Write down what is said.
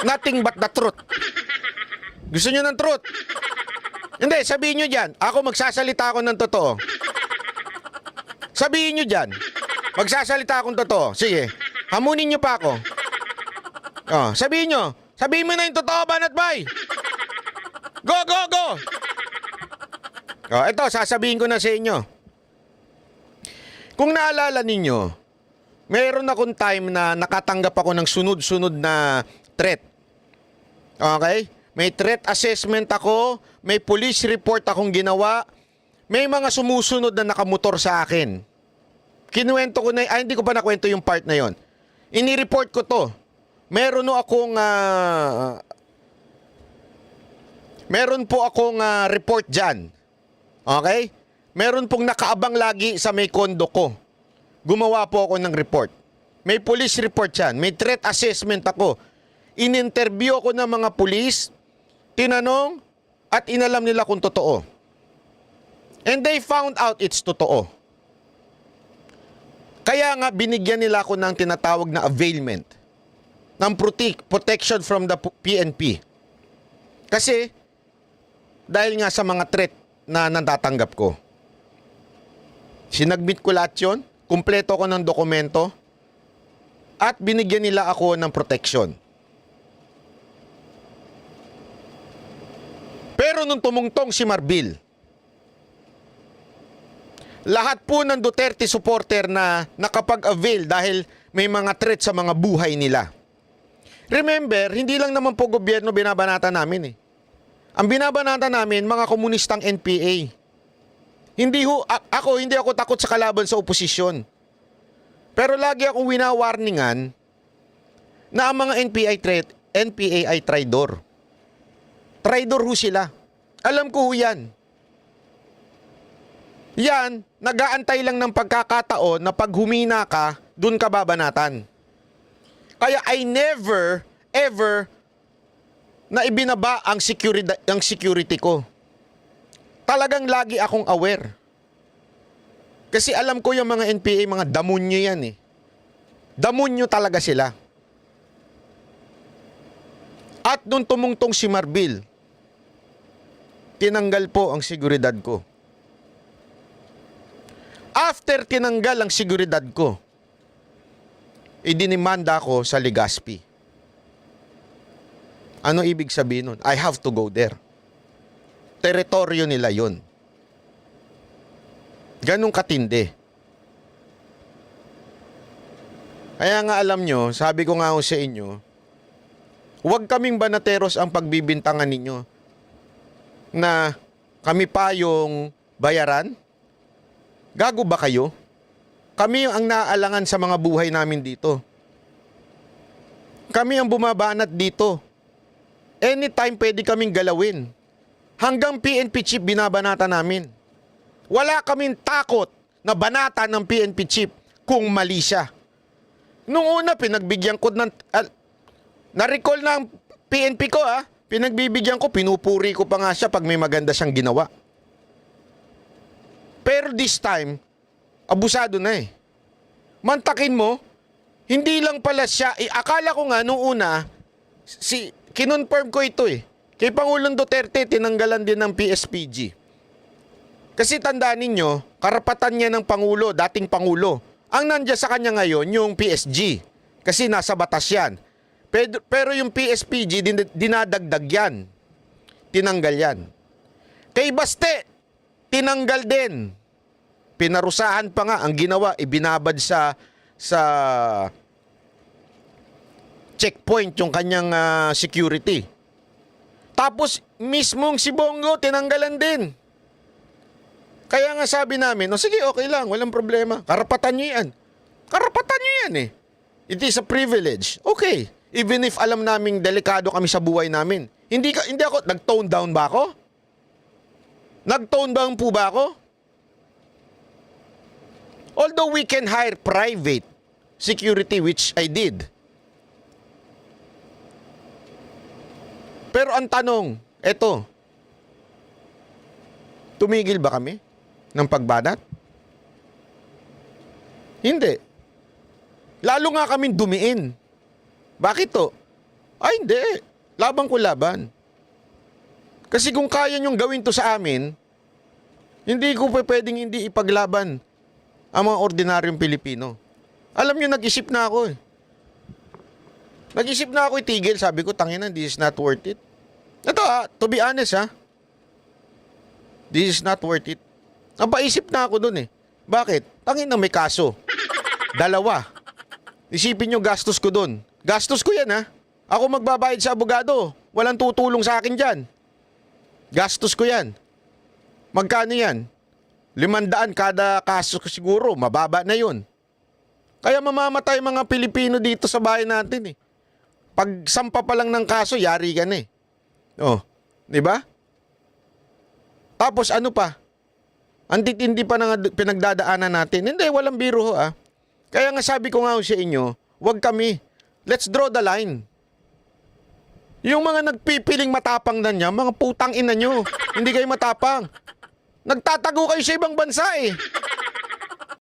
Nothing but the truth. Gusto nyo ng truth? Hindi, sabihin nyo dyan. Ako magsasalita ako ng totoo. Sabihin nyo dyan. Magsasalita akong totoo. Sige, hamunin nyo pa ako. Oh, sabihin nyo. Sabihin mo na yung totoo, Banat Bay. Go, go, go. Oh, ito, sasabihin ko na sa inyo. Kung naalala ninyo, mayroon akong time na nakatanggap ako ng sunod-sunod na threat. Okay? May threat assessment ako, may police report akong ginawa, may mga sumusunod na nakamotor sa akin. Kinuwento ko na, hindi ko pa nakwento yung part na yon. Ini-report ko to. Meron po akong report dyan. Okay? Meron pong nakaabang lagi sa may kondo ko. Gumawa po ako ng report. May police report yan. May threat assessment ako. In-interview ako ng mga police, tinanong, at inalam nila kung totoo. And they found out it's totoo. Kaya nga binigyan nila ako ng tinatawag na availment ng protection from the PNP. Kasi dahil nga sa mga threat na natatanggap ko. Sinagmit ko lahat yun, kumpleto ko ng dokumento, at binigyan nila ako ng protection. Pero nung tumungtong si Marbil, lahat po ng Duterte supporter na nakapag-avail dahil may mga threat sa mga buhay nila. Remember, hindi lang naman po gobyerno binabanata namin eh. Ang binabanata namin, mga komunistang NPA. Hindi ako takot sa kalaban sa oposisyon. Pero lagi akong winawarningan na ang mga NPA ay traidor. Traidor ho sila. Alam ko ho yan. Yan, nag-aantay lang ng pagkakataon na pag humina ka, dun ka babanatan. Kaya I never, ever na ibinaba ang security ko. Talagang lagi akong aware. Kasi alam ko yung mga NPA, mga damonyo yan eh. Damonyo talaga sila. At nung tumungtong si Marbil, tinanggal po ang seguridad ko. After tinanggal ang seguridad ko, idinimanda ko sa Legazpi. Ano ibig sabihin nun? I have to go there. Teritoryo nila yun. Ganong katindi. Kaya nga alam nyo, sabi ko nga sa inyo, huwag kaming banateros ang pagbibintangan ninyo na kami pa yung bayaran. Gago ba kayo? Kami ang naaalangan sa mga buhay namin dito. Kami ang bumabanat dito. Anytime pwede kaming galawin. Hanggang PNP chief binabanata namin. Wala kaming takot na banata ng PNP chief kung mali siya. Nung una, pinagbigyan ko ng... na-recall ng PNP ko pinagbibigyan ko, pinupuri ko pa nga siya pag may maganda siyang ginawa. Pero this time, abusado na eh. Mantakin mo, hindi lang pala siya, akala ko nga nung una, kinonfirm ko ito eh. Kay Pangulong Duterte, tinanggalan din ng PSPG. Kasi tandaan ninyo, karapatan niya ng Pangulo, dating Pangulo. Ang nandiyan sa kanya ngayon, yung PSG. Kasi nasa batas yan. Pero yung PSPG, dinadagdag yan. Tinanggal yan. Kay Baste, tinanggal din. Pinarusahan pa nga ang ginawa, ibinabad sa checkpoint yung kanyang security. Tapos mismong si Bongo tinanggalan din. Kaya nga sabi namin, sige, okay lang, walang problema. Karapatan nyo yan. Karapatan nyo yan eh. It is a privilege. Okay. Even if alam naming delikado kami sa buhay namin. Hindi ako, nag-tone down ba ako? Nag-tone down po ba ako? Although we can hire private security, which I did. Pero ang tanong, eto, tumigil ba kami ng pagbanat? Hindi. Lalo nga kaming dumiin. Bakit to? Ay, hindi. Laban ko laban. Kasi kung kaya nyong gawin to sa amin, hindi ko pwedeng hindi ipaglaban ang mga ordinaryong Pilipino. Alam nyo, nag-isip na ako eh. Nag-isip na ako itigil. Sabi ko, tangina, this is not worth it. Ito to be honest this is not worth it. Napaisip na ako dun eh. Bakit? Tangina, may kaso. 2. Isipin nyo, gastos ko dun. Gastos ko yan Ako magbabayad sa abogado. Walang tutulong sa akin dyan. Gastos ko yan. Magkano yan? 500 kada kaso siguro. Mababa na yun. Kaya mamamatay mga Pilipino dito sa bahay natin eh. Pag sampa pa lang ng kaso, yari ka na eh. Oh, di ba? Tapos ano pa? Ang titindi pa ng pinagdadaanan natin. Hindi, walang biro Kaya nga sabi ko nga sa inyo, wag kami. Let's draw the line. Yung mga nagpipiling matapang na niya, mga putang ina nyo. Hindi kayo matapang. Nagtatago kayo sa ibang bansa eh.